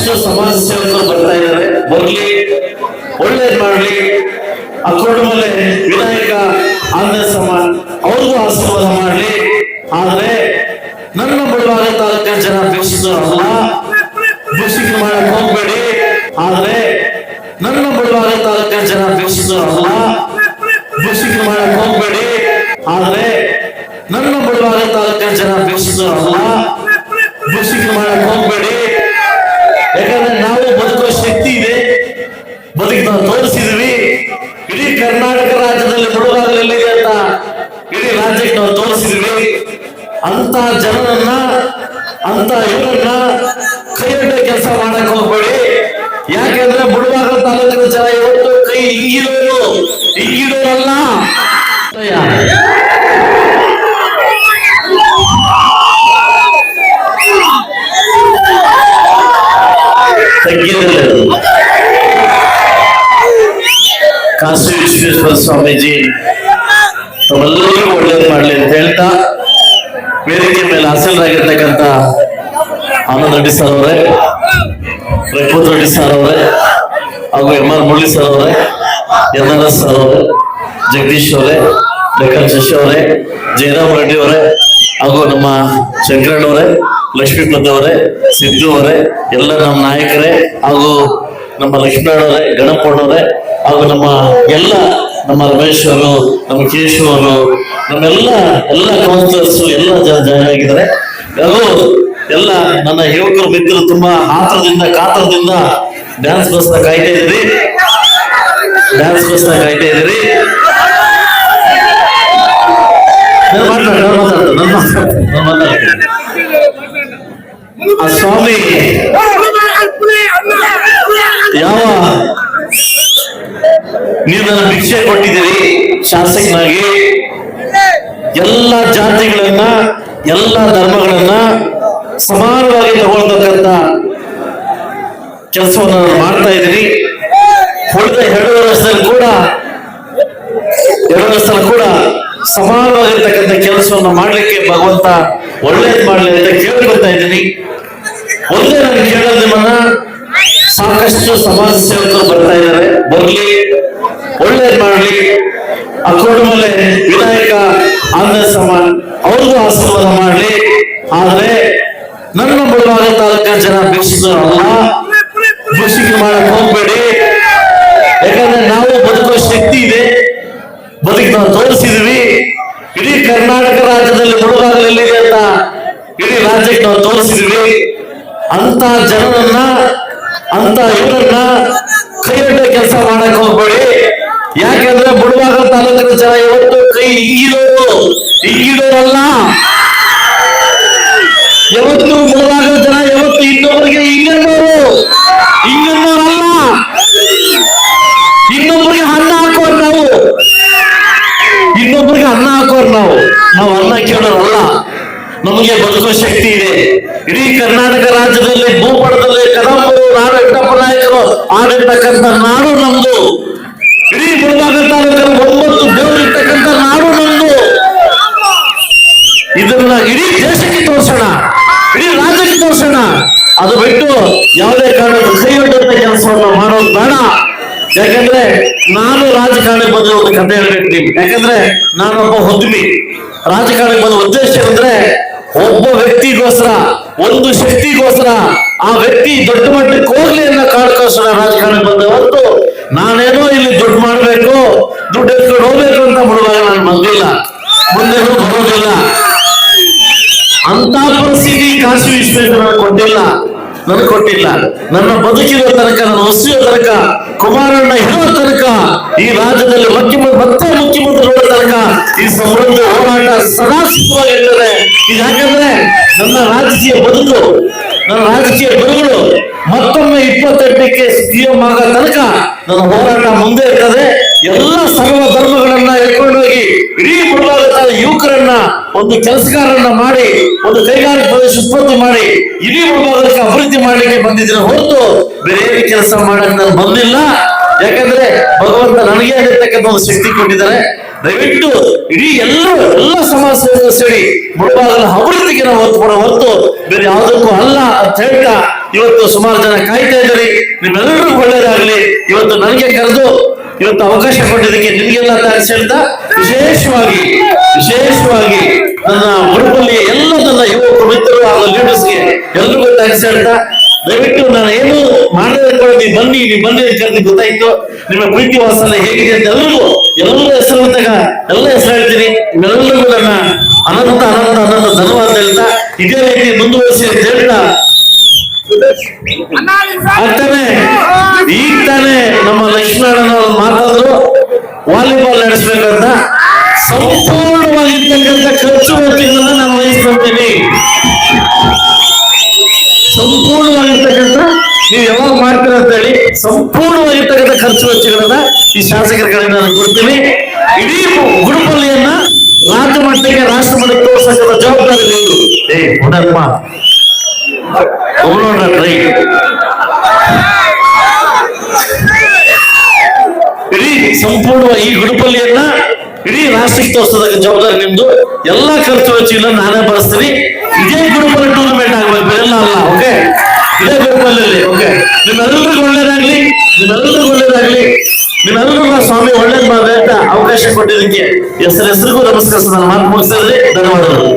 ಸಾಕಷ್ಟು ಸಮಾಜ ಸೇವಕರು ಬರ್ತಾ ಇದ್ದಾರೆ. ಬರ್ಲಿ, ಒಳ್ಳೇದ್ ಮಾಡ್ಲಿ. ಅಕ್ರೋಡ್ ಮೇಲೆ ವಿನಾಯಕ ಆಂಧ್ರ ಸಮಾಜ ಅವ್ರಿಗೂ ಆಶೀರ್ವಾದ ಮಾಡ್ಲಿ. ಆದ್ರೆ ನನ್ನ ಬಡವಾರ ತಾಲೂಕಿನ ಜನ ದ್ವೇಷಿಸೋರಲ್ಲ, ದ್ವೇಷಿಕೆ ಮಾಡಕ್ ಹೋಗ್ಬೇಡಿ. ಆದ್ರೆ ನನ್ನ ಬಡವಾರ ತಾಲೂಕಿನ ಜನ ದ್ವೇಷಿಸೋರಲ್ಲ, ದ್ವೇಷಿಕೆ ಮಾಡಕ್ ಹೋಗ್ಬೇಡಿ. ಆದ್ರೆ ನನ್ನ ಬಡವಾರ ತಾಲೂಕಿನ ಜನ ದ್ವೇಷಿಸೋರಲ್ಲ, ದ್ವೇಷಿಕೆ ಮಾಡಕ್ ಹೋಗ್ಬೇಡಿ. ಯಾಕಂದ್ರೆ ನಾವು ಬದುಕುವ ಶಕ್ತಿ ಇದೆ, ಬದುಕಿ ನಾವು ತೋರಿಸಿದ್ವಿ. ಇಡೀ ಕರ್ನಾಟಕ ರಾಜ್ಯದಲ್ಲಿ ಬಡವಾಗಲಿದೆ ಅಂತ ಇಡೀ ರಾಜ್ಯಕ್ಕೆ ನಾವು ತೋರಿಸಿದ್ವಿ. ಅಂತ ಜನರನ್ನ, ಅಂತ ಇವರನ್ನ ಕೈಯೊಡ್ಡ ಕೆಲಸ ಮಾಡಕ್ ಹೋಗ್ಬೇಡಿ. ಯಾಕೆಂದ್ರೆ ಬುಡವಾಗ ತಾಲೂಕಿನ ಜನ ಇವತ್ತು ಕೈ ಹಿಂಗಿಡೋರಲ್ಲ. ಕಾಶಿ ವಿಶ್ವೇಶ್ವರ ಸ್ವಾಮೀಜಿ ತಮ್ಮೆಲ್ಲರಿಗೂ ಒಳ್ಳೇದು ಮಾಡ್ಲಿ ಅಂತ ಹೇಳ್ತಾ, ವೇದಿಕೆ ಮೇಲೆ ಹಾಸನರಾಗಿರ್ತಕ್ಕಂಥ ಆನಂದ್ ರೆಡ್ಡಿ ಸರ್ ಅವರೇ, ಪ್ರಪೋತ್ ರೆಡ್ಡಿ ಸರ್ ಅವರೇ, ಹಾಗೂ MR ಮುರಳಿ ಸರ್ ಅವರೇ, NRS ಸರ್ ಅವರೇ, ಜಗದೀಶ್ ಅವರೇ, ಲೆಕ್ಕನ್ ಶಶಿ ಅವರೇ, ಜಯರಾಮ್ ರೆಡ್ಡಿ ಅವರೇ, ಹಾಗೂ ನಮ್ಮ ಶಂಕರಣ್ಣವರೇ, ಲಕ್ಷ್ಮೀಪತಿ ಅವರೇ, ಸಿದ್ದು ಅವರೇ, ಎಲ್ಲ ನಮ್ಮ ನಾಯಕರೇ, ಹಾಗೂ ನಮ್ಮ ಲಕ್ಷ್ಮಣವರೇ, ಗಣಪಣ್ಣವರೇ, ಹಾಗೂ ನಮ್ಮ ನಮ್ಮ ರಮೇಶ್ ಅವರು, ನಮ್ಮ ಕೇಶವ್ ಅವರು, ನಮ್ಮೆಲ್ಲ ಕೌನ್ಸಿಲರ್ಸ್ ಎಲ್ಲ ಜಾಯ್ನ್ ಆಗಿದ್ದಾರೆ. ಹಾಗೂ ಎಲ್ಲ ನನ್ನ ಯುವಕರು ಮಿತ್ರರು ತುಂಬಾ ಕಾತರದಿಂದ ಡ್ಯಾನ್ಸ್ ಬಸ್ನ ಕಾಯ್ತಾ ಇದ್ರಿ. ಆ ಸ್ವಾಮಿ ಯಾವ ನೀವು ನನ್ನ ಭಿಕ್ಷೆ ಕೊಟ್ಟಿದ್ದೀರಿ ಶಾಸಕನಾಗಿ, ಎಲ್ಲ ಜಾತಿಗಳನ್ನ, ಎಲ್ಲ ಧರ್ಮಗಳನ್ನ ಸಮಾನವಾಗಿ ತಗೊಳ್ತಕ್ಕಂಥ ಕೆಲಸವನ್ನು ನಾನು ಮಾಡ್ತಾ ಇದ್ದೀನಿ. ಉಳಿದ 2 ವರ್ಷದಲ್ಲಿ ಕೂಡ ಸಮಾನವಾಗಿರ್ತಕ್ಕಂಥ ಕೆಲಸವನ್ನು ಮಾಡ್ಲಿಕ್ಕೆ ಭಗವಂತ ಒಳ್ಳೇದ್ ಮಾಡ್ಲಿ ಅಂತ ಕೇಳ್ಕೊಳ್ತಾ ಇದ್ದೀನಿ. ಒಂದೇ ನಾನು ಕೇಳೋದು ನಿಮ್ಮನ್ನ, ಸಾಕಷ್ಟು ಸಮಾಜ ಸೇವಕರು ಬರ್ತಾ ಇದ್ದಾರೆ. ಬರ್ಲಿ, ಒಳ್ಳೇದ್ ಮಾಡ್ಲಿ. ಅಕ್ರೋಡ್ ಮೇಲೆ ವಿನಾಯಕ ಆಂಧ್ರ ಸಮಾಜ ಅವ್ರಿಗೂ ಆಶೀರ್ವಾದ ಮಾಡ್ಲಿ. ಆದ್ರೆ ನನ್ನ ಬಡವಾರ ತಾಲೂಕಿನ ಜನ ದ್ವೇಷಿಸೋರಲ್ಲ, ದ್ವೇಷಿಕೆ ಮಾಡಕ್ ಹೋಗ್ಬೇಡಿ. ಯಾಕಂದ್ರೆ ನಾವು ಬದುಕುವ ಶಕ್ತಿ ಇದೆ, ಬದುಕಿ ನಾವು ತೋರಿಸಿದ್ವಿ. ಇಡೀ ಕರ್ನಾಟಕ ರಾಜ್ಯದಲ್ಲಿ ಬಡವಾಗಲಿದೆ ಅಂತ ಇಡೀ ರಾಜ್ಯಕ್ಕೆ ನಾವು ತೋರಿಸಿದ್ವಿ. ಅಂತ ಜನರನ್ನ, ಅಂತ ಇವರನ್ನ ಕೈಯೊಡ್ಡ ಕೆಲಸ ಮಾಡಕ್ ಹೋಗ್ಬೇಡಿ. ಯಾಕೆಂದ್ರೆ ಬುಡವಾಗ ತಾಲೂಕಿನ ಜನ ಇವತ್ತು ಕೈ ಹಿಂಗಿಡೋರಲ್ಲ. ಯಾವತ್ತು ಬುಡವಾಗ ಜನ ಯಾವತ್ತು ಇನ್ನೊಬ್ಬರಿಗೆ ಹಿಂಗನ್ನೋರಲ್ಲ. ಇನ್ನೊಬ್ಬರಿಗೆ ಅನ್ನ ಹಾಕೋರು ನಾವು ಅನ್ನ ಕೇಳೋರಲ್ಲ. ನಮಗೆ ಬದುಕುವ ಶಕ್ತಿ ಇದೆ. ಇಡೀ ಕರ್ನಾಟಕ ರಾಜ್ಯದಲ್ಲಿ ಭೂಪಟದಲ್ಲಿ ಕದಂಬರು, ನಾಡು ಹೆಗ್ಗಪ್ಪ ನಾಯಕರು ಆಡಿರ್ತಕ್ಕಂಥ ನಾಡು ನಮ್ದು. ಇಡೀ ಬುಡವಾಗ ತಾಲೂಕಲ್ಲಿ 9 ದೇವರು ಇರ್ತಕ್ಕಂಥ ನಾಡು ನಮ್ದು. ಇದನ್ನ ಇಡೀ ದೇಶಕ್ಕೆ ತೋರಿಸೋಣ, ಇಡೀ ರಾಜ್ಯಕ್ಕೆ ತೋರಿಸೋಣ. ಅದು ಬಿಟ್ಟು ಯಾವುದೇ ಕಾರಣಕ್ಕೂ ಕೈಯೊಡ್ಡಂತ ಕೆಲಸವನ್ನು ಮಾಡೋದು ಬೇಡ. ಯಾಕಂದ್ರೆ ನಾನು ರಾಜಕಾರಣಕ್ಕೆ ಬಂದ ಒಂದು ಕಥೆ ಹೇಳ್ಬೇಕು ನಿಮ್ಗೆ. ಯಾಕಂದ್ರೆ ನಾನೊಬ್ಬ ಹೊದ್ಮಿ. ರಾಜಕಾರಣಕ್ಕೆ ಬಂದ ಉದ್ದೇಶ ಅಂದ್ರೆ ಒಬ್ಬ ವ್ಯಕ್ತಿಗೋಸ್ಕರ, ಒಂದು ಶಕ್ತಿಗೋಸ್ಕರ ಆ ವ್ಯಕ್ತಿ ದೊಡ್ಡ ಮಟ್ಟಕ್ಕೆ ಹೋಗ್ಲಿ ಅನ್ನೋ ಕಾರಣಕ್ಕೋಸ್ಕರ ರಾಜಕಾರಣಕ್ಕೆ ಬಂದ ಹೊರತು ನಾನೇನೋ ಇಲ್ಲಿ ದುಡ್ಡು ಮಾಡ್ಬೇಕು, ದುಡ್ಡು ಎತ್ಕೊಂಡು ಹೋಗ್ಬೇಕು ಅಂತ ಬಿಡುವಾಗ ನಾನು ಬಂದಿಲ್ಲ, ಮುಂದೆನೂ ಬರೋದಿಲ್ಲ. ಅಂತ ಪರಿಸ್ಥಿತಿ ಕಾಶಿ ವಿಶ್ವೇಶ್ವರ ನನಗೆ ಕೊಟ್ಟಿಲ್ಲ. ನನ್ನ ಬದುಕಿರೋ ತನಕ, ನನ್ನ ಹೊಸಿಯೋ ತನಕ, ಕುಮಾರಣ್ಣ ಇರೋ ತನಕ, ಈ ರಾಜ್ಯದಲ್ಲಿ ಮುಖ್ಯಮಂತ್ರಿಗಳ ತನಕ ಈ ಸಮೃದ್ಧ ಹೋರಾಟ ಸದಾ ಸಿದ್ಧವಾಗಿರ್ತದೆ. ಯಾಕಂದ್ರೆ ನನ್ನ ರಾಜಕೀಯ ಬದುಕು, ನನ್ನ ರಾಜಕೀಯ ಗುರುಗಳು ಮತ್ತೊಮ್ಮೆ 28ಕ್ಕೆ CM ಆಗೋ ತನಕ ನನ್ನ ಹೋರಾಟ ಮುಂದೆ ಇರ್ತದೆ. ಎಲ್ಲ ಸರ್ವ ಧರ್ಮಗಳನ್ನ ಎಳ್ಕೊಂಡೋಗಿ ಇಡೀ ಬುಡವಾಗ ಯುವಕರನ್ನ, ಒಂದು ಕೆಲಸಗಾರರನ್ನ ಮಾಡಿ, ಒಂದು ಕೈಗಾರಿಕಾ ಪ್ರದೇಶ ಉತ್ಪತ್ತಿ ಮಾಡಿ ಇಡೀ ಬುಡಭಾಗಕ್ಕೆ ಅಭಿವೃದ್ಧಿ ಮಾಡ್ಲಿಕ್ಕೆ ಬಂದಿದ್ರೆ ಹೊರತು ಬೇರೆ ಕೆಲಸ ಮಾಡಕ್ ನಾನು ಬಂದಿಲ್ಲ. ಯಾಕಂದ್ರೆ ಭಗವಂತ ನನಗೆ ಆಗಿರ್ತಕ್ಕಂಥ ಒಂದು ಶಕ್ತಿ ಕೊಟ್ಟಿದ್ದಾರೆ. ದಯವಿಟ್ಟು ಇಡೀ ಎಲ್ಲ ಸಮಾಜ ಸೇರಿ ಬುಡಭಾಗದ ಅಭಿವೃದ್ಧಿಗೆ ನಾವು ಒತ್ತು ಕೊಡೋ ಹೊರತು ಬೇರೆ ಯಾವುದಕ್ಕೂ ಅಲ್ಲ ಅಂತ ಹೇಳ್ತಾ ಇವತ್ತು ಸುಮಾರು ಜನ ಕಾಯ್ತಾ ಇದ್ದಾರೆ. ನಿಮ್ಮೆಲ್ಲರಿಗೂ ಒಳ್ಳೇದಾಗ್ಲಿ. ಇವತ್ತು ನನಗೆ ಕರೆದು ಇವತ್ತು ಅವಕಾಶ ಕೊಟ್ಟಿದ್ದಕ್ಕೆ ನಿಮ್ಗೆಲ್ಲ ಥ್ಯಾಂಕ್ಸ್ ಹೇಳ್ತಾ ವಿಶೇಷವಾಗಿ ನನ್ನ ಗ್ರೂಪಲ್ಲಿ ಎಲ್ಲ ನನ್ನ ಯುವಕ ಮಿತ್ರರು ಹಾಗೂ ಲೀಡರ್ಸ್ಗೆ ಎಲ್ರಿಗೂ ಥ್ಯಾಂಕ್ಸ್ ಹೇಳ್ತಾ ದಯವಿಟ್ಟು ನಾನು ಏನು ಮಾಡದೆ ನೀವು ಬನ್ನಿ ಕರೆದು ಗೊತ್ತಾಯ್ತು. ನಿಮ್ಮ ಪ್ರೀತಿ ವಾತ್ಸಲ್ಯ ಹೇಗಿದೆ ಅಂತ ಎಲ್ಲರಿಗೂ ಎಲ್ಲ ಹೆಸರು ಅಂತಾಗ ಎಲ್ಲ ಹೆಸರು ಹೇಳ್ತೀನಿ. ನಿಮ್ಮೆಲ್ಲರಿಗೂ ನನ್ನ ಅನಂತ ಧನ್ಯವಾದ ಹೇಳ್ತಾ ಇದೇ ರೀತಿ ಮುಂದುವರಿಸಿ ಅಂತ ಹೇಳ್ತಾ ಆಗ್ತಾನೆ. ಈಗ ತಾನೇ ನಮ್ಮ ಲಕ್ಷ್ಮೀನಾರಾಯಣ ಅವರು ಮಾತಾದ್ರು ವಾಲಿಬಾಲ್ ನಡೆಸ್ಬೇಕಂತ. ಸಂಪೂರ್ಣವಾಗಿರ್ತಕ್ಕಂಥ ಖರ್ಚು ವೆಚ್ಚಗಳನ್ನ ನಾನು ವಹಿಸ್ಕೊಳ್ತೀನಿ. ಸಂಪೂರ್ಣವಾಗಿರ್ತಕ್ಕಂಥ ನೀವು ಯಾವಾಗ ಮಾಡ್ತೀರ ಅಂತ ಹೇಳಿ ಸಂಪೂರ್ಣವಾಗಿರ್ತಕ್ಕಂಥ ಖರ್ಚು ವೆಚ್ಚಗಳನ್ನ ಈ ಶಾಸಕರ ಕಡೆಯಿಂದ ನಾನು ಕೊಡ್ತೀನಿ. ಇಡೀ ಗುಡುಪಲ್ಲಿಯನ್ನ ರಾಜ್ಯ ಮಟ್ಟಕ್ಕೆ ರಾಷ್ಟ್ರ ಮಟ್ಟಕ್ಕೆ ತೋರಿಸಕ್ಕಂಥ ಜವಾಬ್ದಾರಿ ನಿಂದು. ಪುನರ್ಮ ಇಡೀ ಸಂಪೂರ್ಣವಾಗಿ ಈ ಗುಡುಪಲ್ಲಿಯನ್ನ ಇಡೀ ರಾಷ್ಟ್ರಕ್ಕೆ ತೋರಿಸೋದಕ್ಕೆ ಜವಾಬ್ದಾರಿ ನಿಮ್ದು. ಎಲ್ಲಾ ಖರ್ಚು ವೆಚ್ಚಗಳನ್ನ ನಾನೇ ಬಳಸ್ತೀನಿ. ಇದೇ ಗುಡುಪಲ್ಲಿ ಟೂರ್ನಮೆಂಟ್ ಆಗ್ಬೇಕು, ಬೇರೆಲ್ಲ ಅಲ್ಲ. ಓಕೆ, ಇದೇ ಗುಡುಪಲ್ಲಿ. ಓಕೆ, ನಿಮ್ಮೆಲ್ಲರಿಗೂ ಒಳ್ಳೇದಾಗ್ಲಿ. ನಿಮ್ಮೆಲ್ಲರಿಗೂ ಸ್ವಾಮಿ ಒಳ್ಳೇದ್ ಮಾಡ್ಬೇಕ ಅವಕಾಶ ಕೊಟ್ಟಿದ್ದಕ್ಕೆ ಹೆಸರಿಗೂ ನಮಸ್ಕಾರ. ನಾನು ಮಾತು ಮುಗಿಸಿದ್ರೆ ಧನ್ಯವಾದಗಳು.